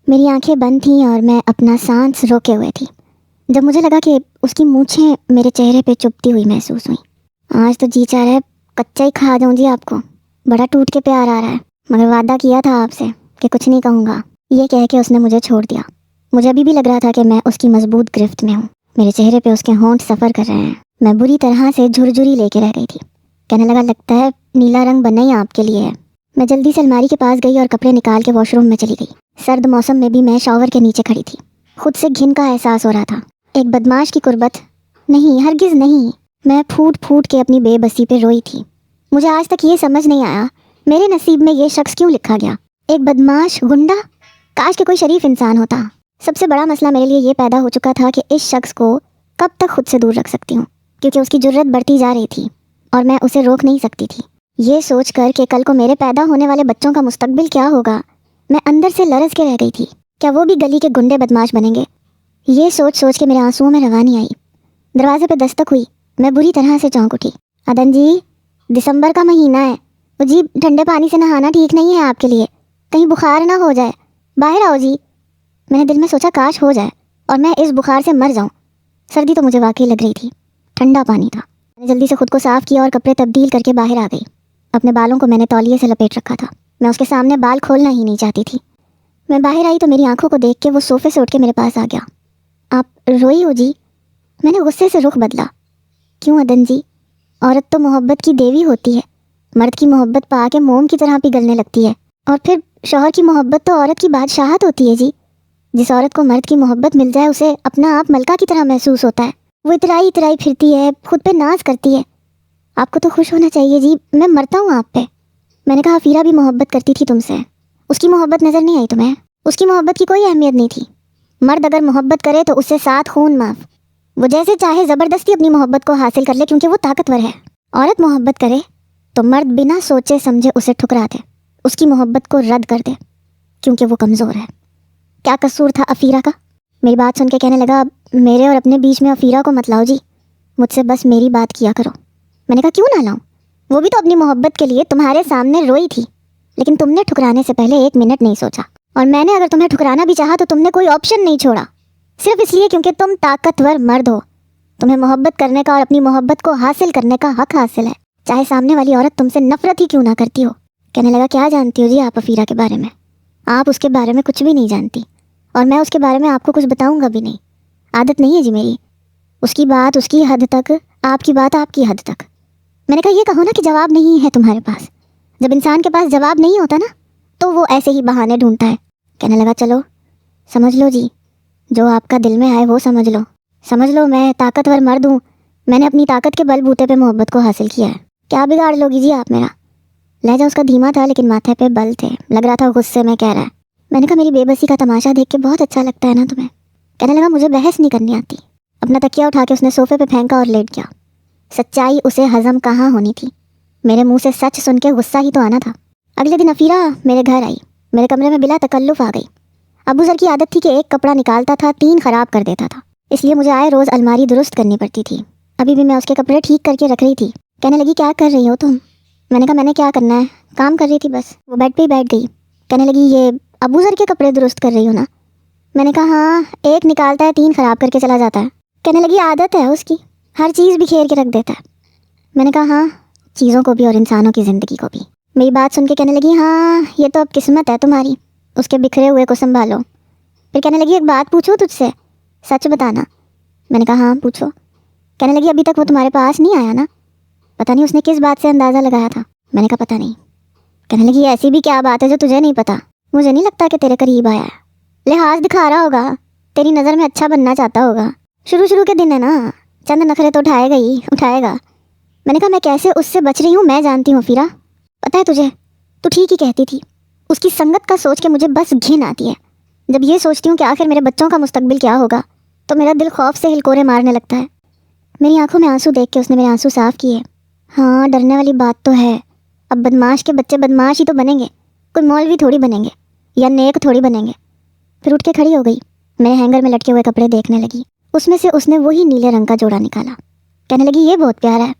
میری آنکھیں بند تھیں اور میں اپنا سانس روکے ہوئے تھی جب مجھے لگا کہ اس کی مونچھیں میرے چہرے پہ چبھتی ہوئی محسوس ہوئیں۔ آج تو جی چاہ رہا ہے کچا ہی کھا جاؤں جی آپ کو، بڑا ٹوٹ کے پیار آ رہا ہے، مگر وعدہ کیا تھا آپ سے کہ کچھ نہیں کہوں گا، یہ کہہ کے اس نے مجھے چھوڑ دیا۔ مجھے ابھی بھی لگ رہا تھا کہ میں اس کی مضبوط گرفت میں ہوں، میرے چہرے پہ اس کے ہونٹ سفر کر رہے ہیں، میں بری طرح سے جھرجھری لے کے رہ گئی تھی۔ کہنے لگا لگتا ہے نیلا رنگ بنا ہی آپ کے لیے ہے۔ میں جلدی سے الماری کے پاس گئی اور کپڑے نکال کے واش روم میں چلی گئی۔ سرد موسم میں بھی میں شاور کے نیچے کھڑی تھی، خود سے گھن کا احساس ہو رہا تھا، ایک بدماش کی قربت نہیں، ہرگز نہیں۔ میں پھوٹ پھوٹ کے اپنی بے بسی پہ روئی تھی۔ مجھے آج تک یہ سمجھ نہیں آیا میرے نصیب میں یہ شخص کیوں لکھا گیا، ایک بدماش گنڈا، کاش کہ کوئی شریف انسان ہوتا۔ سب سے بڑا مسئلہ میرے لیے یہ پیدا ہو چکا تھا کہ اس شخص کو کب تک خود سے دور رکھ سکتی ہوں، کیونکہ اس کی جرت بڑھتی جا رہی تھی اور میں اسے روک نہیں سکتی تھی۔ یہ سوچ کر کہ کل کو میرے پیدا ہونے والے بچوں کا مستقبل کیا ہوگا، میں اندر سے لرز کے رہ گئی تھی۔ کیا وہ بھی گلی کے گنڈے بدماش بنیں گے؟ یہ سوچ سوچ کے میرے آنسوؤں میں روانی آئی۔ دروازے پہ دستک ہوئی، میں بری طرح سے چونک اٹھی۔ ادن جی، دسمبر کا مہینہ ہے، وہ جی ٹھنڈے پانی سے نہانا ٹھیک نہیں ہے آپ کے لیے، کہیں بخار نہ ہو جائے، باہر آؤ جی۔ میں نے دل میں سوچا کاش ہو جائے اور میں اس بخار سے مر جاؤں۔ سردی تو مجھے واقعی لگ رہی تھی، ٹھنڈا پانی تھا۔ میں نے جلدی سے خود کو صاف کیا اور کپڑے تبدیل کر کے باہر آ گئی۔ اپنے بالوں کو میں نے تولیے سے لپیٹ رکھا تھا، میں اس کے سامنے بال کھولنا ہی نہیں چاہتی تھی۔ میں باہر آئی تو میری آنکھوں کو دیکھ کے وہ صوفے سے اٹھ کے میرے پاس آ گیا۔ آپ روئی ہو جی؟ میں نے غصے سے رخ بدلا۔ کیوں ادن جی، عورت تو محبت کی دیوی ہوتی ہے، مرد کی محبت پا کے موم کی طرح پگھلنے لگتی ہے، اور پھر شوہر کی محبت تو عورت کی بادشاہت ہوتی ہے جی۔ جس عورت کو مرد کی محبت مل جائے اسے اپنا آپ ملکہ کی طرح محسوس ہوتا ہے، وہ اترائی اترائی پھرتی ہے، خود پہ ناز کرتی ہے۔ آپ کو تو خوش ہونا چاہیے جی، میں مرتا ہوں آپ پہ۔ میں نے کہا افیرہ بھی محبت کرتی تھی تم سے، اس کی محبت نظر نہیں آئی تمہیں؟ اس کی محبت کی کوئی اہمیت نہیں تھی۔ مرد اگر محبت کرے تو اسے 7 خون معاف، وہ جیسے چاہے زبردستی اپنی محبت کو حاصل کر لے کیونکہ وہ طاقتور ہے۔ عورت محبت کرے تو مرد بنا سوچے سمجھے اسے ٹھکرا دے، اس کی محبت کو رد کر دے کیونکہ وہ کمزور ہے۔ کیا قصور تھا افیرہ کا؟ میری بات سن کے کہنے لگا میرے اور اپنے بیچ میں افیرہ کو مت لاؤ جی، مجھ سے بس میری بات کیا کرو۔ میں نے کہا کیوں نہ لاؤں، وہ بھی تو اپنی محبت کے لیے تمہارے سامنے روئی تھی، لیکن تم نے ٹھکرانے سے پہلے 1 منٹ نہیں سوچا، اور میں نے اگر تمہیں ٹھکرانا بھی چاہا تو تم نے کوئی آپشن نہیں چھوڑا، صرف اس لیے کیونکہ تم طاقتور مرد ہو، تمہیں محبت کرنے کا اور اپنی محبت کو حاصل کرنے کا حق حاصل ہے، چاہے سامنے والی عورت تم سے نفرت ہی کیوں نہ کرتی ہو۔ کہنے لگا کیا جانتی ہو جی آپ افیرہ کے بارے میں؟ آپ اس کے بارے میں کچھ بھی نہیں جانتی، اور میں اس کے بارے میں آپ کو کچھ بتاؤں گا بھی نہیں، عادت نہیں ہے جی میری۔ اس کی بات اس کی حد تک، آپ کی بات آپ کی حد تک۔ میں نے کہا یہ کہو نا کہ جواب نہیں ہے تمہارے پاس، جب انسان کے پاس جواب نہیں ہوتا نا تو وہ ایسے ہی بہانے ڈھونڈتا ہے۔ کہنے لگا چلو سمجھ لو جی، جو آپ کا دل میں آئے وہ سمجھ لو میں طاقتور مرد ہوں، میں نے اپنی طاقت کے بل بوتے پہ محبت کو حاصل کیا ہے، کیا بگاڑ لوگی جی آپ میرا؟ لہجہ اس کا دھیما تھا لیکن ماتھے پہ بل تھے، لگ رہا تھا غصے میں کہہ رہا ہے۔ میں نے کہا میری بے بسی کا تماشا دیکھ کے بہت اچھا لگتا ہے نا تمہیں؟ کہنے لگا مجھے بحث نہیں کرنی آتی۔ اپنا تکیہ اٹھا کے اس نے صوفے پہ پھینکا اور لیٹ گیا۔ سچائی اسے ہضم کہاں ہونی تھی، میرے منہ سے سچ سن کے غصہ ہی تو آنا تھا۔ اگلے دن افیرہ میرے گھر آئی، میرے کمرے میں بلا تکلف آ گئی۔ ابو ذر کی عادت تھی کہ 1 کپڑا نکالتا تھا 3 خراب کر دیتا تھا، اس لیے مجھے آئے روز الماری درست کرنی پڑتی تھی۔ ابھی بھی میں اس کے کپڑے ٹھیک کر کے رکھ رہی تھی۔ کہنے لگی کیا کر رہی ہو تم؟ میں نے کہا میں نے کیا کرنا ہے، کام کر رہی تھی بس۔ وہ بیڈ پہ ہی بیٹھ گئی، کہنے لگی یہ ابو ذر کے کپڑے درست کر رہی ہو نا؟ میں نے کہا ہاں، 1 نکالتا ہے 3 خراب کر کے چلا جاتا ہے۔ کہنے لگی عادت ہے اس کی، ہر چیز بکھیر کے رکھ دیتا ہے۔ میں نے کہا ہاں، چیزوں کو بھی اور انسانوں کی زندگی کو بھی۔ میری بات سن کے کہنے لگی ہاں یہ تو اب قسمت ہے تمہاری، اس کے بکھرے ہوئے کو سنبھالو۔ پھر کہنے لگی ایک بات پوچھوں تجھ سے، سچ بتانا۔ میں نے کہا ہاں پوچھو۔ کہنے لگی ابھی تک وہ تمہارے پاس نہیں آیا نا؟ پتہ نہیں اس نے کس بات سے اندازہ لگایا تھا۔ میں نے کہا پتہ نہیں۔ کہنے لگی ایسی بھی کیا بات ہے جو تجھے نہیں پتہ؟ مجھے نہیں لگتا کہ تیرے قریب آیا ہے، لحاظ دکھا رہا ہوگا، تیری نظر میں اچھا بننا چاہتا ہوگا، شروع کے دن ہے نا، چند نخرے تو اٹھائے گا۔ میں نے کہا میں کیسے اس سے بچ رہی ہوں میں جانتی ہوں افیرہ، پتہ ہے تجھے، تو ٹھیک ہی کہتی تھی۔ اس کی سنگت کا سوچ کے مجھے بس گھن آتی ہے۔ جب یہ سوچتی ہوں کہ آخر میرے بچوں کا مستقبل کیا ہوگا تو میرا دل خوف سے ہلکورے مارنے لگتا ہے۔ میری آنکھوں میں آنسو دیکھ کے اس نے میرے آنسو صاف کیے۔ ہاں ڈرنے والی بات تو ہے، اب بدماش کے بچے بدماش ہی تو بنیں گے، کوئی مولوی تھوڑی بنیں گے یا نیک تھوڑی بنیں گے۔ پھر اٹھ کے کھڑی ہو گئی، میں ہینگر میں لٹکے ہوئے کپڑے دیکھنے لگی، اس میں سے اس نے وہی نیلے رنگ کا جوڑا نکالا۔ کہنے لگی یہ بہت پیارا ہے۔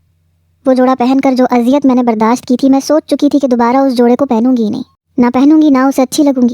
وہ جوڑا پہن کر جو اذیت میں نے برداشت کی تھی، میں سوچ چکی تھی کہ دوبارہ اس جوڑے کو پہنوں گی ہی نہیں، نہ پہنوں گی نہ اسے اچھی لگوں گی۔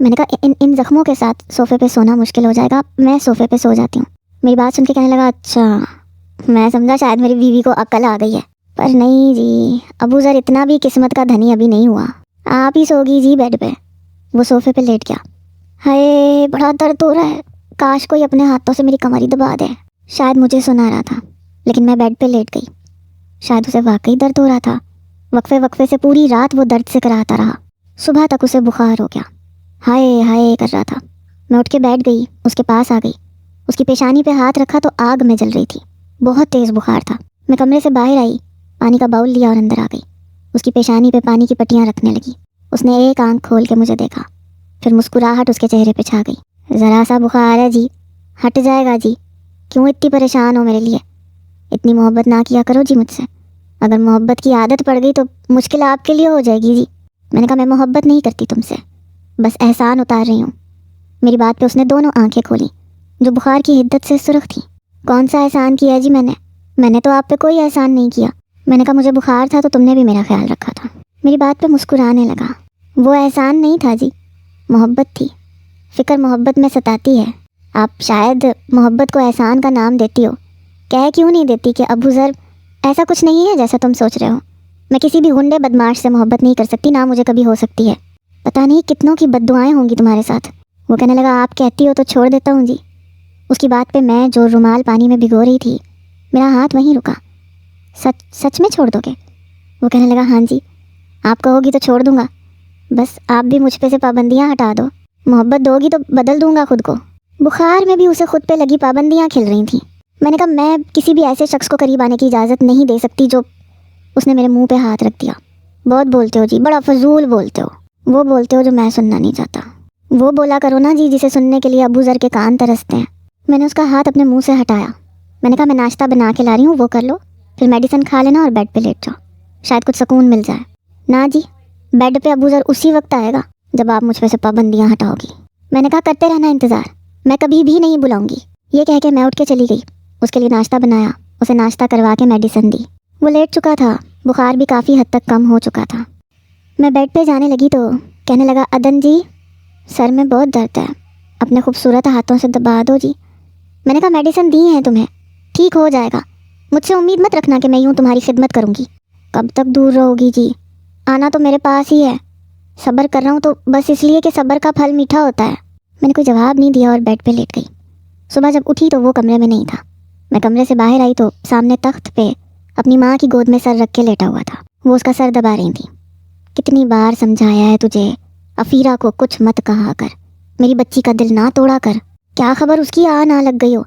میں نے کہا ان زخموں کے ساتھ صوفے پہ سونا مشکل ہو جائے گا، میں صوفے پہ سو جاتی ہوں۔ میری بات سن کے کہنے لگا اچھا، میں سمجھا شاید میری بیوی کو عقل آ گئی ہے، پر نہیں جی، ابو ذر اتنا بھی قسمت کا دھنی ابھی نہیں ہوا، آپ ہی سوگی جی بیڈ پہ۔ وہ صوفے پہ لیٹ گیا۔ ہائے بڑا درد ہو رہا ہے، کاش کوئی اپنے ہاتھوں سے میری کمر ہی دبا دے۔ شاید مجھے سنا رہا تھا، لیکن میں بیڈ پہ لیٹ گئی۔ شاید اسے واقعی درد ہو رہا تھا۔ وقفے وقفے سے پوری رات وہ درد سے کراتا رہا، صبح تک اسے بخار ہو گیا۔ ہائے ہائے کر رہا تھا۔ میں اٹھ کے بیٹھ گئی، اس کے پاس آ گئی، اس کی پیشانی پہ ہاتھ رکھا تو آگ میں جل رہی تھی، بہت تیز بخار تھا۔ میں کمرے سے باہر آئی، پانی کا باؤل لیا اور اندر آ گئی۔ اس کی پیشانی پہ پانی کی پٹیاں رکھنے لگی۔ اس نے ایک آنکھ کھول کے مجھے دیکھا، پھر مسکراہٹ اس کے چہرے پہ چھا گئی۔ ذرا سا بخار ہے جی، ہٹ جائے گا جی، کیوں اتنی پریشان ہو میرے لیے؟ اتنی محبت نہ کیا کرو جی مجھ سے، اگر محبت کی عادت پڑ گئی تو مشکل آپ کے لیے ہو جائے گی جی۔ میں نے کہا میں محبت نہیں کرتی تم سے، بس احسان اتار رہی ہوں۔ میری بات پہ اس نے دونوں آنکھیں کھولیں جو بخار کی حدت سے سرخ تھیں۔ کون سا احسان کیا ہے جی میں نے تو آپ پہ کوئی احسان نہیں کیا۔ میں نے کہا مجھے بخار تھا تو تم نے بھی میرا خیال رکھا تھا۔ میری بات پہ مسکرانے لگا۔ وہ احسان نہیں تھا جی، محبت تھی۔ فکر محبت میں ستاتی ہے، آپ شاید محبت کو احسان کا نام دیتی ہو، کہہ کیوں نہیں دیتی کہ ابو ذر ایسا کچھ نہیں ہے جیسا تم سوچ رہے ہو۔ میں کسی بھی غنڈے بدماش سے محبت نہیں کر سکتی، نہ مجھے کبھی ہو سکتی ہے۔ پتہ نہیں کتنوں کی بد دعائیں ہوں گی تمہارے ساتھ۔ وہ کہنے لگا آپ کہتی ہو تو چھوڑ دیتا ہوں جی۔ اس کی بات پہ میں جو رومال پانی میں بھگو رہی تھی، میرا ہاتھ وہیں رکا۔ سچ میں چھوڑ دو گے؟ وہ کہنے لگا ہاں جی، آپ کہو گی تو چھوڑ دوں گا، بس آپ بھی مجھ پہ سے پابندیاں ہٹا دو۔ محبت دو گی تو بدل دوں گا خود کو۔ بخار میں بھی اسے خود پہ لگی پابندیاں کھل رہی تھیں۔ میں نے کہا میں کسی بھی ایسے شخص کو قریب آنے کی اجازت نہیں دے سکتی جو… اس نے میرے منہ پہ ہاتھ رکھ دیا۔ بہت بولتے ہو جی، بڑا فضول بولتے ہو، وہ بولتے ہو جو میں سننا نہیں چاہتا۔ وہ بولا کرو نا جی جسے سننے کے لیے ابو ذر کے کان ترستے ہیں۔ میں نے اس کا ہاتھ اپنے منہ سے ہٹایا۔ میں نے کہا میں ناشتہ بنا کے لا رہی ہوں، وہ کر لو، پھر میڈیسن کھا لینا اور بیڈ پہ لیٹ جاؤ، شاید کچھ سکون مل جائے۔ نہ جی، بیڈ پہ ابو ذر اسی وقت آئے گا جب آپ مجھ پہ سے پابندیاں ہٹاؤ گی۔ میں نے کہا کرتے رہنا انتظار، میں کبھی بھی نہیں بلاؤں گی۔ یہ کہہ کے میں اٹھ کے چلی گئی، اس کے لیے ناشتہ بنایا، اسے ناشتہ کروا کے میڈیسن دی۔ وہ لیٹ چکا تھا، بخار بھی کافی حد تک کم ہو چکا تھا۔ میں بیڈ پہ جانے لگی تو کہنے لگا عدن جی سر میں بہت درد ہے، اپنے خوبصورت ہاتھوں سے دبا دو جی۔ میں نے کہا میڈیسن دی ہیں تمہیں، ٹھیک ہو جائے گا، مجھ سے امید مت رکھنا کہ میں یوں تمہاری خدمت کروں گی۔ کب تک دور رہو گی جی؟ آنا تو میرے پاس ہی ہے، صبر کر رہا ہوں تو بس اس لیے کہ صبر کا پھل میٹھا ہوتا ہے۔ میں نے کوئی جواب نہیں دیا اور بیڈ پہ لیٹ گئی۔ صبح جب اٹھی تو وہ کمرے میں نہیں تھا۔ میں کمرے سے باہر آئی تو سامنے تخت پہ اپنی ماں کی گود میں سر رکھ کے لیٹا ہوا تھا، وہ اس کا سر دبا رہی تھی۔ کتنی بار سمجھایا ہے تجھے افیرہ کو کچھ مت کہا کر، میری بچی کا دل نہ توڑا کر، کیا خبر اس کی نہ لگ گئی ہو۔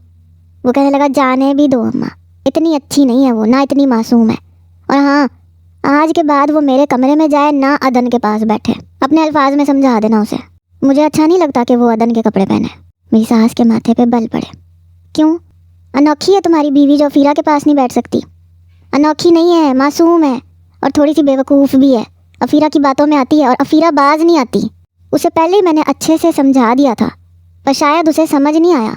وہ کہنے لگا جانے بھی دو اماں، اتنی اچھی نہیں ہے وہ، نہ اتنی معصوم ہے، اور ہاں آج کے بعد وہ میرے کمرے میں جائے نہ عدن کے پاس بیٹھے، اپنے الفاظ میں سمجھا دینا اسے، مجھے اچھا نہیں لگتا کہ وہ عدن کے کپڑے پہنے۔ میری ساس کے ماتھے پہ بل پڑے۔ کیوں؟ انوکھی ہے تمہاری بیوی جو افیرہ کے پاس نہیں بیٹھ سکتی؟ انوکھی نہیں ہے، معصوم ہے، اور تھوڑی سی بیوقوف بھی ہے، افیرہ کی باتوں میں آتی ہے اور افیرہ باز نہیں آتی۔ اسے پہلے ہی میں نے اچھے سے سمجھا دیا تھا، پر شاید اسے سمجھ نہیں آیا۔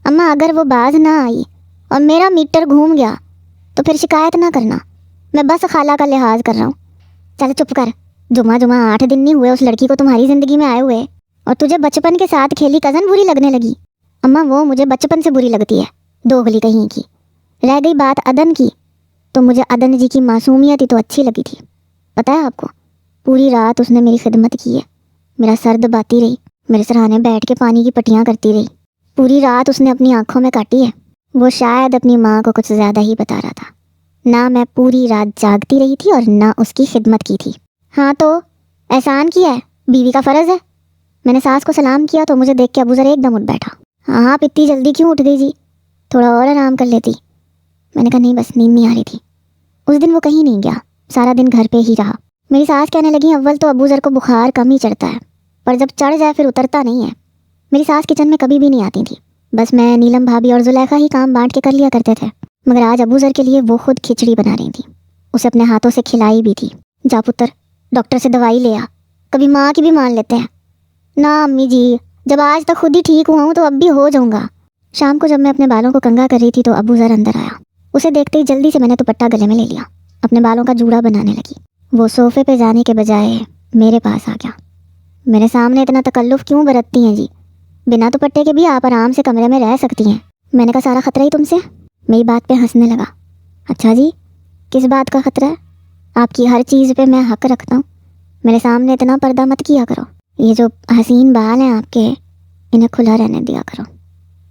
اماں اگر وہ باز نہ آئی اور میرا میٹر گھوم گیا تو پھر شکایت نہ کرنا، میں بس خالہ کا لحاظ کر رہا ہوں۔ چل چپ کر، جمعہ 8 دن نہیں ہوئے اس لڑکی کو تمہاری زندگی میں آئے ہوئے، اور تجھے بچپن کے ساتھ کھیلی کزن بری لگنے لگی۔ اماں وہ مجھے بچپن سے بری لگتی ہے، دوغلی کہیں کی۔ رہ گئی بات عدن کی، تو مجھے عدن جی کی معصومیت ہی تو اچھی لگی تھی۔ پتہ ہے آپ کو، پوری رات اس نے میری خدمت کی ہے، میرا سر دباتی رہی، میرے سرہانے بیٹھ کے پانی کی پٹیاں کرتی رہی، پوری رات اس نے اپنی آنکھوں میں کاٹی ہے۔ وہ شاید اپنی ماں کو کچھ زیادہ ہی بتا رہا تھا، نہ میں پوری رات جاگتی رہی تھی اور نہ اس کی خدمت کی تھی۔ ہاں تو احسان کیا ہے، بیوی کا فرض ہے۔ میں نے ساس کو سلام کیا تو مجھے دیکھ کے ابو ذر ایک دم اٹھ بیٹھا۔ ہاں آپ اتنی جلدی کیوں اٹھ گئی جی، تھوڑا اور آرام کر لیتی۔ میں نے کہا نہیں، بس نیند نہیں آ رہی تھی۔ اس دن وہ کہیں نہیں گیا، سارا دن گھر پہ ہی رہا۔ میری ساس کہنے لگی اول تو ابو ذر کو بخار کم ہی چڑھتا ہے، پر جب چڑھ جائے پھر اترتا نہیں ہے۔ میری ساس کچن میں کبھی بھی نہیں آتی تھی، بس میں، نیلم بھابھی اور زلیخا ہی کام بانٹ کے کر لیا کرتے تھے، مگر آج ابو ذر کے لیے وہ خود کھچڑی بنا رہی تھی، اسے اپنے ہاتھوں سے کھلائی بھی تھی۔ جا پتر، ڈاکٹر سے دوائی لے آ، کبھی ماں کی بھی مان لیتے ہیں۔ نہ امی جی، جب آج تک خود ہی ٹھیک ہوا ہوں تو اب بھی ہو جاؤں گا۔ شام کو جب میں اپنے بالوں کو کنگھا کر رہی تھی تو ابو ذر اندر آیا۔ اسے دیکھتے ہی جلدی سے میں نے دوپٹہ گلے میں لے لیا، اپنے بالوں کا جوڑا بنانے لگی۔ وہ صوفے پہ جانے کے بجائے میرے پاس آ گیا۔ میرے سامنے اتنا تکلف کیوں برتتی ہیں جی؟ بنا دوپٹے کے بھی آپ آرام سے کمرے میں رہ سکتی ہیں۔ میں نے کہا سارا خطرہ ہی تم سے؟ میری بات پہ ہنسنے لگا۔ اچھا جی، کس بات کا خطرہ ہے؟ آپ کی ہر چیز پہ میں حق رکھتا ہوں، میرے سامنے اتنا پردہ مت کیا کرو۔ یہ جو حسین بال ہیں آپ کے، انہیں کھلا رہنے دیا کرو۔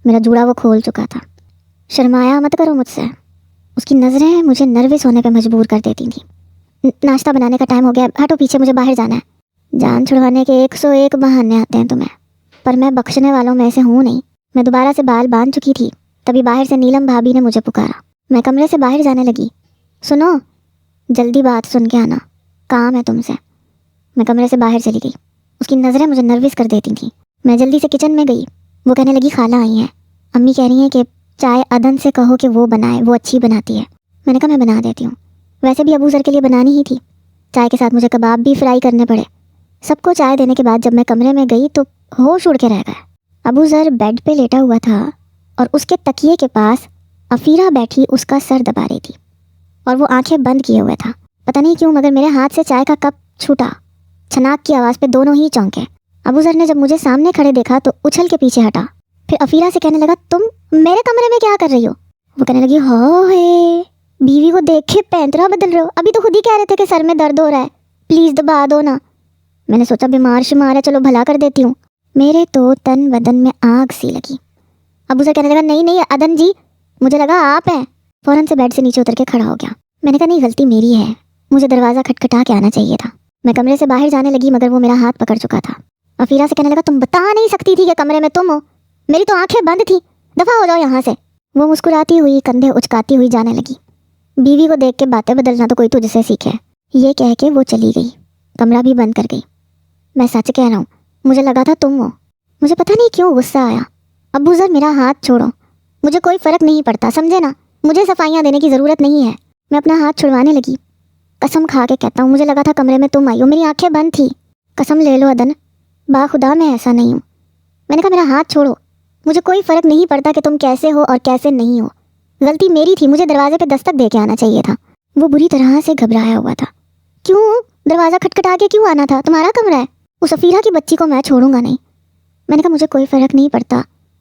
میرا جوڑا وہ کھول چکا تھا۔ شرمایا مت کرو مجھ سے۔ اس کی نظریں مجھے نروس ہونے پہ مجبور کر دیتی تھیں۔ ناشتہ بنانے کا ٹائم ہو گیا، ہٹو پیچھے، مجھے باہر جانا ہے۔ جان چھڑوانے کے 101 بہانے آتے ہیں تمہیں، پر میں بخشنے والوں میں سے ہوں نہیں۔ میں دوبارہ سے بال باندھ چکی تھی، تبھی باہر سے نیلم بھابی نے مجھے پکارا۔ میں کمرے سے باہر جانے لگی۔ سنو، جلدی بات سن کے آنا، کام ہے تم سے۔ میں کمرے سے باہر چلی گئی۔ اس کی نظریں مجھے نروس کر دیتی تھیں۔ میں جلدی سے کچن میں گئی۔ وہ کہنے لگی خالہ آئی ہیں، امی کہہ رہی ہیں کہ چائے عدن سے کہو کہ وہ بنائے، وہ اچھی بناتی ہے۔ میں نے کہا میں بنا دیتی ہوں، ویسے بھی ابو ذر کے لیے بنانی ہی تھی۔ چائے کے ساتھ مجھے کباب بھی فرائی کرنے پڑے۔ سب کو چائے دینے کے بعد جب میں کمرے میں گئی تو ہوش اڑ کے رہ گیا۔ ابو ذر بیڈ پہ لیٹا ہوا تھا اور اس کے تکیے کے پاس افیرہ بیٹھی اس کا سر دبا رہی تھی اور وہ آنکھیں بند کیے ہوئے تھا۔ پتہ نہیں کیوں مگر میرے ہاتھ سے چائے کا کپ چھوٹا۔ چھناک کی آواز پہ دونوں ہی چونکے۔ ابو ذر نے جب مجھے سامنے کھڑے دیکھا تو اچھل کے پیچھے ہٹا، پھر افیرہ سے کہنے لگا تم میرے کمرے میں کیا کر رہی ہو؟ وہ کہنے لگی ہو ہے، بیوی کو دیکھ کے پینترا بدل رہے ہو، ابھی تو خود ہی کہہ رہے تھے کہ سر میں درد ہو رہا ہے، پلیز دبا دو نا۔ میں نے سوچا بیمار شمار ہے، چلو بھلا کر دیتی ہوں۔ میرے تو تن بدن میں آگ سی لگی۔ ابو ذر کہنے لگا نہیں نہیں عدن جی، مجھے لگا آپ ہیں۔ فوراً سے بیڈ سے نیچے اتر کے کھڑا ہو گیا۔ میں نے کہا نہیں، غلطی میری ہے، مجھے دروازہ کھٹکھٹا کے آنا چاہیے تھا۔ میں کمرے سے باہر جانے لگی مگر وہ میرا ہاتھ پکڑ چکا تھا۔ افیرہ سے کہنے لگا تم بتا نہیں سکتی تھی کہ کمرے میں تم ہو؟ میری تو آنکھیں بند تھی، دفع ہو جاؤ یہاں سے۔ وہ مسکراتی ہوئی کندھے اچکاتی ہوئی جانے لگی۔ بیوی کو دیکھ کے باتیں بدلنا تو کوئی تجھ سے سیکھے، یہ کہہ کے وہ چلی گئی، کمرہ بھی بند کر گئی۔ میں سچ کہہ رہا ہوں، مجھے لگا تھا تم ہو۔ مجھے پتہ نہیں کیوں غصہ آیا۔ ابو ذر میرا ہاتھ چھوڑو، مجھے کوئی فرق نہیں پڑتا، سمجھے نا، مجھے صفائیاں دینے کی ضرورت نہیں ہے۔ میں اپنا ہاتھ چھڑوانے لگی۔ قسم کھا کے کہتا ہوں مجھے لگا تھا کمرے میں تم آئی ہو، میری آنکھیں بند تھی، قسم لے لو عدن، با خدا میں ایسا نہیں ہوں۔ میں نے کہا میرا ہاتھ چھوڑو، مجھے کوئی فرق نہیں پڑتا کہ تم کیسے ہو اور کیسے نہیں ہو، غلطی میری تھی، مجھے دروازے پہ دستک دے کے آنا چاہیے تھا۔ وہ بری طرح سے گھبرایا ہوا تھا۔ کیوں دروازہ کھٹکھٹا کے کیوں آنا تھا؟ تمہارا کمرہ ہے، اس افیرہ کی بچی کو میں چھوڑوں گا نہیں۔ میں نے کہا مجھے کوئی فرق نہیں پڑتا،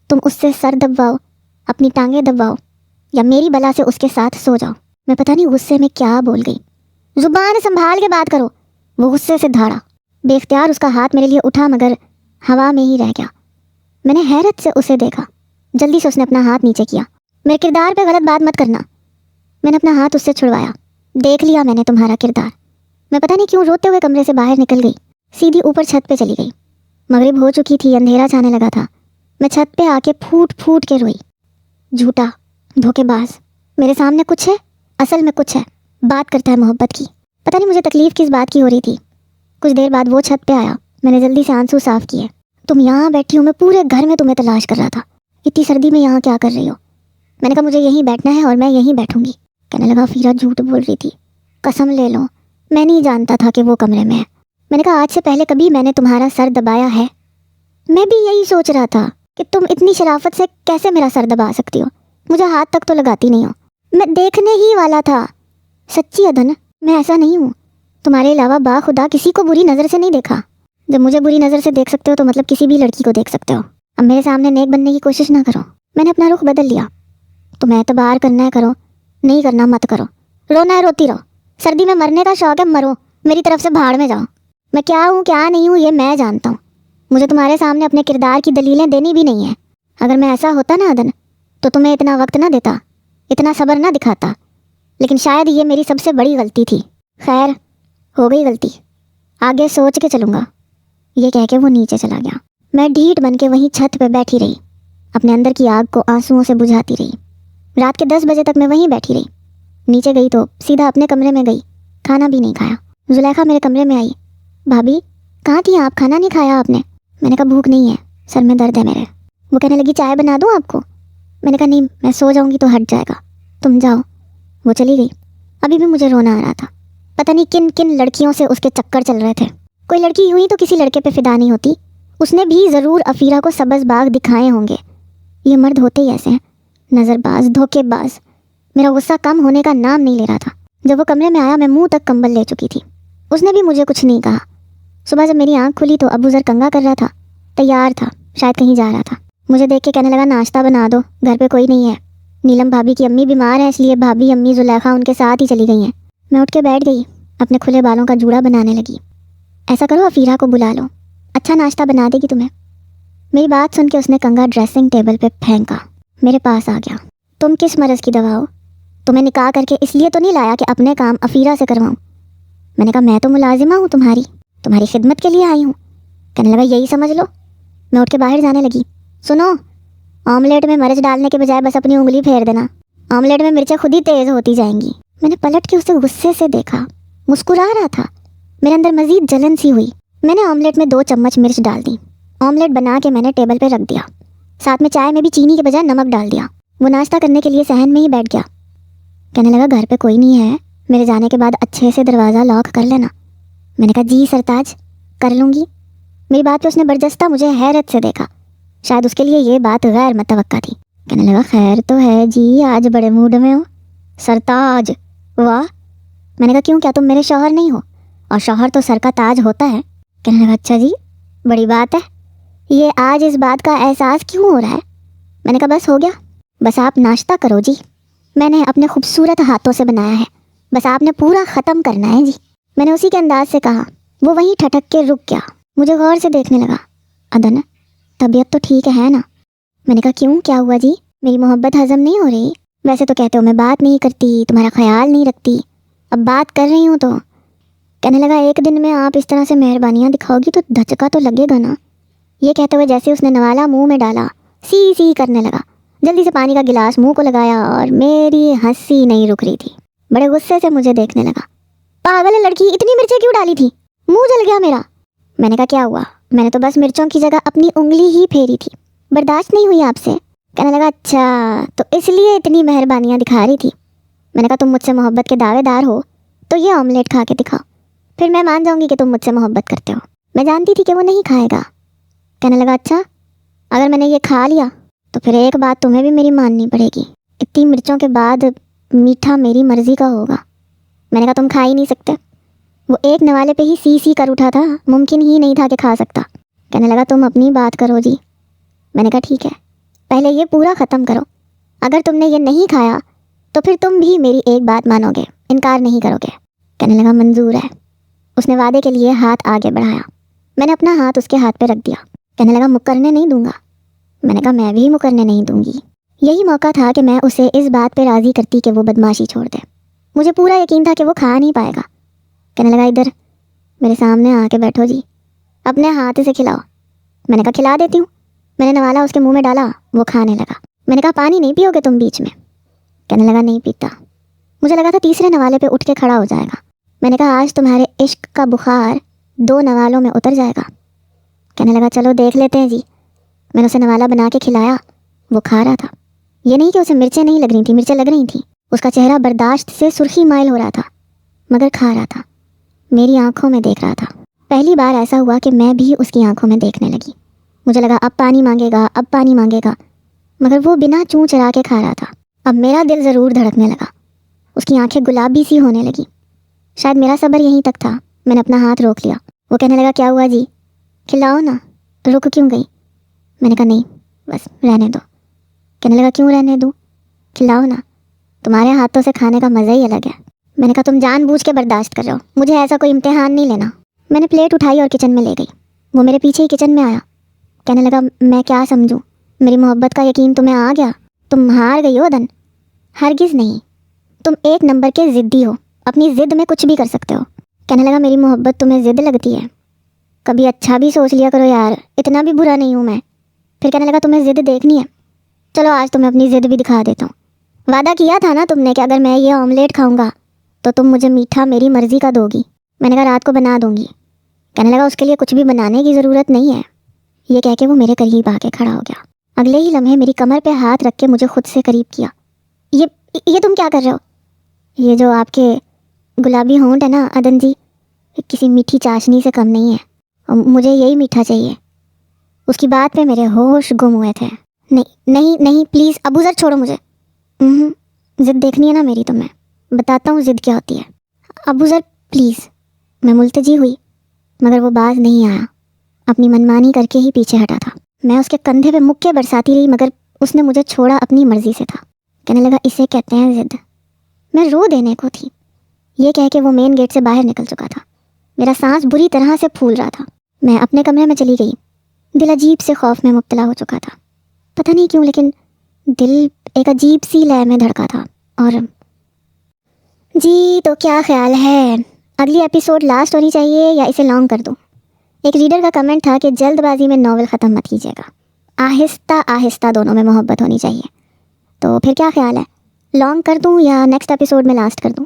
تم اس سے سر دبواؤ، اپنی ٹانگیں دبواؤ، یا میری بلا سے اس کے ساتھ سو جاؤ۔ میں پتہ نہیں غصے میں کیا بول گئی۔ زبان سنبھال کے بات کرو۔ وہ غصے سے دھاڑا۔ بے اختیار اس کا ہاتھ میرے لیے اٹھا مگر ہوا میں ہی رہ گیا۔ میں نے حیرت سے اسے دیکھا۔ جلدی سے اس نے اپنا ہاتھ نیچے کیا۔ میرے کردار پہ غلط بات مت کرنا۔ میں نے اپنا ہاتھ اس سے چھڑوایا۔ دیکھ لیا میں نے تمہارا کردار۔ میں پتہ نہیں کیوں روتے ہوئے کمرے سے باہر نکل گئی، سیدھی اوپر چھت پہ چلی گئی۔ مغرب ہو چکی تھی، اندھیرا چھانے لگا تھا۔ میں چھت پہ آ کے پھوٹ پھوٹ کے روئی۔ جھوٹا، دھوکے باز، میرے سامنے کچھ ہے، اصل میں کچھ ہے، بات کرتا ہے محبت کی۔ پتہ نہیں مجھے تکلیف کس بات کی ہو رہی تھی۔ کچھ دیر بعد وہ چھت پہ آیا۔ میں نے جلدی سے آنسو صاف کیے۔ تم یہاں بیٹھی ہو، میں پورے گھر میں تمہیں تلاش کر رہا تھا، اتنی سردی میں یہاں کیا کر رہی ہو؟ میں نے کہا مجھے یہیں بیٹھنا ہے اور میں یہیں بیٹھوں گی۔ کہنے لگا افیرہ جھوٹ بول رہی تھی، قسم لے لو میں نہیں جانتا تھا کہ وہ کمرے میں ہے۔ میں نے کہا آج سے پہلے کبھی میں نے تمہارا سر دبایا ہے؟ میں بھی یہی سوچ رہا تھا کہ تم اتنی شرافت سے کیسے میرا سر دبا سکتی ہو، مجھے ہاتھ تک تو لگاتی نہیں ہو۔ میں دیکھنے ہی والا تھا، سچی عدن میں ایسا نہیں ہوں، تمہارے علاوہ با خدا کسی کو بری نظر سے نہیں دیکھا۔ جب مجھے بری نظر سے دیکھ سکتے ہو تو مطلب کسی بھی لڑکی کو دیکھ سکتے ہو۔ اب میرے سامنے نیک بننے کی کوشش نہ کرو۔ میں نے اپنا رخ بدل لیا۔ تمہیں اعتبار کرنا ہے کرو، نہیں کرنا مت کرو، رونا ہے روتی رہو، سردی میں مرنے کا شوق ہے مرو، میری طرف سے بھاڑ میں جاؤ۔ میں کیا ہوں کیا نہیں ہوں یہ میں جانتا ہوں، مجھے تمہارے سامنے اپنے کردار کی دلیلیں دینی بھی نہیں ہیں۔ اگر میں ایسا ہوتا نا عدن تو تمہیں اتنا وقت نہ دیتا، اتنا صبر نہ دکھاتا، لیکن شاید یہ میری سب سے بڑی غلطی تھی۔ خیر ہو گئی غلطی، آگے سوچ کے چلوں گا۔ یہ کہہ کے وہ نیچے چلا گیا۔ میں ڈھیٹ بن کے وہیں چھت پہ بیٹھی رہی، اپنے اندر کی آگ کو آنسوؤں سے بجھاتی رہی۔ رات کے 10 بجے تک میں وہیں بیٹھی رہی۔ نیچے گئی تو سیدھا اپنے کمرے میں گئی، کھانا بھی نہیں کھایا۔ زلیخا میرے کمرے میں آئی۔ بھابی کہاں تھی آپ، کھانا نہیں کھایا آپ نے؟ میں نے کہا بھوک نہیں ہے، سر میں درد ہے میرے۔ وہ کہنے لگی چائے بنا دوں آپ کو؟ میں نے کہا نہیں، میں سو جاؤں گی تو ہٹ جائے گا، تم جاؤ۔ وہ چلی گئی۔ ابھی بھی مجھے رونا آ رہا تھا، پتہ نہیں کن کن لڑکیوں سے اس کے چکر چل رہے تھے۔ کوئی لڑکی یوں ہی تو کسی لڑکے پہ فدا نہیں ہوتی، اس نے بھی ضرور افیرہ کو سبز باغ دکھائے ہوں گے۔ یہ مرد ہوتے ہی ایسے ہیں، نظر باز، دھوکے باز۔ میرا غصہ کم ہونے کا نام نہیں لے رہا تھا۔ جب وہ کمرے میں آیا میں منہ تک کمبل لے چکی تھی۔ اس نے بھی مجھے کچھ نہیں کہا، صبح جب میری آنکھ کھلی تو ابو ذر کنگھا کر رہا تھا، تیار تھا، شاید کہیں جا رہا تھا۔ مجھے دیکھ کے کہنے لگا ناشتہ بنا دو، گھر پہ کوئی نہیں ہے، نیلم بھابھی کی امی بیمار ہیں، اس لیے بھابھی امی زلیخا ان کے ساتھ ہی چلی گئی ہیں۔ میں اٹھ کے بیٹھ گئی، اپنے کھلے بالوں کا جوڑا بنانے لگی۔ ایسا کرو افیرہ کو بلا لو، اچھا ناشتہ بنا دے گی تمہیں۔ میری بات سن کے اس نے کنگھا ڈریسنگ ٹیبل پہ پھینکا، میرے پاس آ گیا۔ تم کس مرض کی دوا ہو؟ تمہیں نکاح کر کے اس لیے تو نہیں لایا کہ اپنے کام افیرہ سے کرواؤں؟ میں نے کہا میں تو ملازمہ ہوں تمہاری خدمت کے لیے آئی ہوں۔ کہنے لگا یہی سمجھ لو۔ میں اٹھ کے باہر جانے لگی۔ سنو، آملیٹ میں مرچ ڈالنے کے بجائے بس اپنی انگلی پھیر دینا، آملیٹ میں مرچیں خود ہی تیز ہوتی جائیں گی۔ میں نے پلٹ کے اسے غصے سے دیکھا، مسکرا رہا تھا۔ میرے اندر مزید جلن سی ہوئی۔ میں نے آملیٹ میں 2 چمچ مرچ ڈال دی۔ آملیٹ بنا کے میں نے ٹیبل پہ رکھ دیا، ساتھ میں چائے میں بھی چینی کے بجائے نمک ڈال دیا۔ وہ ناشتہ کرنے کے لیے صحن میں ہی بیٹھ گیا۔ کہنے لگا گھر پہ کوئی نہیں ہے، میرے جانے کے بعد اچھے سے دروازہ لاک کر لینا۔ میں نے کہا جی سرتاج، کر لوں گی۔ میری بات پہ اس نے برجستہ مجھے حیرت سے دیکھا، شاید اس کے لیے یہ بات غیر متوقع تھی۔ کہنے لگا خیر تو ہے جی، آج بڑے موڈ میں ہو سرتاج، واہ۔ میں نے کہا کیوں، کیا تم میرے شوہر نہیں ہو؟ اور شوہر تو سر کا تاج ہوتا ہے۔ کہنے لگا اچھا جی، بڑی بات ہے، یہ آج اس بات کا احساس کیوں ہو رہا ہے؟ میں نے کہا بس ہو گیا، بس آپ ناشتہ کرو جی، میں نے اپنے خوبصورت ہاتھوں سے بنایا ہے، بس آپ نے پورا ختم کرنا ہے جی۔ میں نے اسی کے انداز سے کہا۔ وہ وہیں ٹھٹک کے رک گیا، مجھے غور سے دیکھنے لگا۔ ادن، طبیعت تو ٹھیک ہے نا؟ میں نے کہا کیوں، کیا ہوا جی؟ میری محبت ہضم نہیں ہو رہی؟ ویسے تو کہتے ہو میں بات نہیں کرتی، تمہارا خیال نہیں رکھتی، اب بات کر رہی ہوں تو۔ کہنے لگا ایک دن میں آپ اس طرح سے مہربانیاں دکھاؤ گی تو دھچکا تو لگے گا نا۔ یہ کہتے ہوئے جیسے اس نے نوالا منہ میں ڈالا، سی کرنے لگا، جلدی سے پانی کا گلاس منہ کو لگایا اور میری ہنسی نہیں رک رہی تھی۔ بڑے غصے سے مجھے دیکھنے لگا۔ پاگل ہے لڑکی، اتنی مرچیں کیوں ڈالی تھی؟ منہ جل گیا میرا۔ میں نے کہا کیا ہوا؟ میں نے تو بس مرچوں کی جگہ اپنی انگلی ہی پھیری تھی، برداشت نہیں ہوئی آپ سے؟ کہنے لگا اچھا تو اس لیے اتنی مہربانیاں دکھا رہی تھی۔ میں نے کہا تم مجھ سے محبت کے دعوے دار ہو تو یہ آملیٹ کھا کے دکھاؤ، پھر میں مان جاؤں گی کہ تم مجھ سے محبت کرتے ہو۔ میں جانتی تھی کہ وہ نہیں کھائے گا۔ کہنے لگا اچھا، اگر میں نے یہ کھا لیا تو پھر ایک بات تمہیں بھی میری ماننی پڑے گی، اتنی مرچوں کے بعد میٹھا میری مرضی کا ہوگا۔ میں نے کہا تم کھا ہی نہیں سکتے، وہ ایک نوالے پہ ہی سی کر اٹھا تھا، ممکن ہی نہیں تھا کہ کھا سکتا۔ کہنے لگا تم اپنی بات کرو جی۔ میں نے کہا ٹھیک ہے، پہلے یہ پورا ختم کرو، اگر تم نے یہ نہیں کھایا تو پھر تم بھی میری ایک بات مانو گے، انکار نہیں کرو گے۔ کہنے لگا منظور ہے۔ اس نے وعدے کے لیے ہاتھ آگے بڑھایا، میں نے اپنا ہاتھ اس کے ہاتھ پہ رکھ دیا۔ کہنے لگا مکرنے نہیں دوں گا۔ میں نے کہا میں بھی مکرنے نہیں دوں گی۔ یہی موقع تھا کہ میں اسے اس بات پہ راضی کرتی کہ وہ بدماشی چھوڑ دے، مجھے پورا یقین تھا کہ وہ کھا نہیں پائے گا۔ کہنے لگا ادھر میرے سامنے آ کے بیٹھو جی، اپنے ہاتھ سے کھلاؤ۔ میں نے کہا کھلا دیتی ہوں۔ میں نے نوالا اس کے منہ میں ڈالا، وہ کھانے لگا۔ میں نے کہا پانی نہیں پیو گے تم بیچ میں؟ کہنے لگا نہیں پیتا۔ مجھے لگا تھا تیسرے نوالے پہ اٹھ کے کھڑا ہو جائے گا۔ میں نے کہا آج تمہارے عشق کا بخار 2 نوالوں میں اتر جائے گا۔ کہنے لگا چلو دیکھ لیتے ہیں جی۔ میں نے اسے نوالا بنا کے کھلایا، وہ کھا رہا تھا۔ یہ نہیں کہ اسے مرچیں نہیں لگ رہی تھیں، مرچیں لگ رہی تھیں، اس کا چہرہ برداشت سے سرخی مائل ہو رہا تھا، مگر کھا رہا تھا، میری آنکھوں میں دیکھ رہا تھا۔ پہلی بار ایسا ہوا کہ میں بھی اس کی آنکھوں میں دیکھنے لگی۔ مجھے لگا اب پانی مانگے گا، اب پانی مانگے گا، مگر وہ بنا چوں چرا کے کھا رہا تھا۔ اب میرا دل ضرور دھڑکنے لگا، اس کی آنکھیں گلابی سی ہونے لگی۔ شاید میرا صبر یہیں تک تھا، میں نے اپنا ہاتھ روک لیا۔ وہ کہنے لگا کیا ہوا جی، کھلاؤ نا۔ رک کیوں گئی؟ میں نے کہا نہیں بس رہنے دو۔ کہنے لگا کیوں رہنے دوں؟ کھلاؤ نا، تمہارے ہاتھوں سے کھانے کا مزہ ہی الگ ہے۔ میں نے کہا تم جان بوجھ کے برداشت کر رہے ہو، مجھے ایسا کوئی امتحان نہیں لینا۔ میں نے پلیٹ اٹھائی اور کچن میں لے گئی۔ وہ میرے پیچھے ہی کچن میں آیا۔ کہنے لگا میں کیا سمجھوں، میری محبت کا یقین تمہیں آ گیا؟ تم ہار گئی ہو دن۔ ہرگز نہیں، تم 1 نمبر کے ضدی ہو، اپنی ضد میں کچھ بھی کر سکتے ہو۔ کہنے لگا میری محبت تمہیں ضد لگتی ہے؟ کبھی اچھا بھی سوچ لیا کرو یار، اتنا بھی برا نہیں ہوں میں۔ پھر کہنے لگا تمہیں ضد دیکھنی ہے، چلو آج تمہیں اپنی ضد بھی دکھا دیتا ہوں۔ وعدہ کیا تھا نا تم نے کہ اگر میں یہ آملیٹ کھاؤں گا تو تم مجھے میٹھا میری مرضی کا دو گی۔ میں نے کہا رات کو بنا دوں گی۔ کہنے لگا اس کے لیے کچھ بھی بنانے کی ضرورت نہیں ہے۔ یہ کہہ کے وہ میرے قریب آ کے کھڑا ہو گیا۔ اگلے ہی لمحے میری کمر پہ ہاتھ رکھ کے مجھے خود سے قریب کیا۔ یہ تم کیا کر رہے ہو؟ یہ جو آپ کے گلابی ہونٹ ہے نا ادن جی، کسی میٹھی چاشنی سے کم نہیں ہے، اور مجھے یہی میٹھا چاہیے۔ اس کی بات پہ میرے ہوش گم ہوئے تھے۔ نہیں پلیز ابو ذر چھوڑو مجھے۔ ضد دیکھنی ہے نا میری، تو میں بتاتا ہوں ضد کیا ہوتی ہے۔ ابو ذر پلیز۔ میں ملتجی ہوئی، مگر وہ باز نہیں آیا، اپنی منمانی کر کے ہی پیچھے ہٹا تھا۔ میں اس کے کندھے پہ مکے برساتی رہی، مگر اس نے مجھے چھوڑا اپنی مرضی سے تھا۔ کہنے لگا اسے کہتے ہیں ضد۔ میں رو دینے کو تھی، یہ کہہ کے وہ مین گیٹ سے باہر نکل چکا تھا۔ میرا سانس بری طرح سے پھول رہا تھا۔ میں اپنے کمرے میں چلی گئی۔ دل عجیب سے خوف میں مبتلا ہو چکا تھا، پتہ نہیں کیوں، لیکن دل ایک عجیب سی لے میں دھڑکا تھا۔ اور جی تو کیا خیال ہے، اگلی ایپیسوڈ لاسٹ ہونی چاہیے یا اسے لانگ کر دوں؟ ایک ریڈر کا کمنٹ تھا کہ جلد بازی میں ناول ختم مت کیجیے گا، آہستہ آہستہ دونوں میں محبت ہونی چاہیے۔ تو پھر کیا خیال ہے، لانگ کر دوں یا نیکسٹ ایپیسوڈ میں لاسٹ کر دوں؟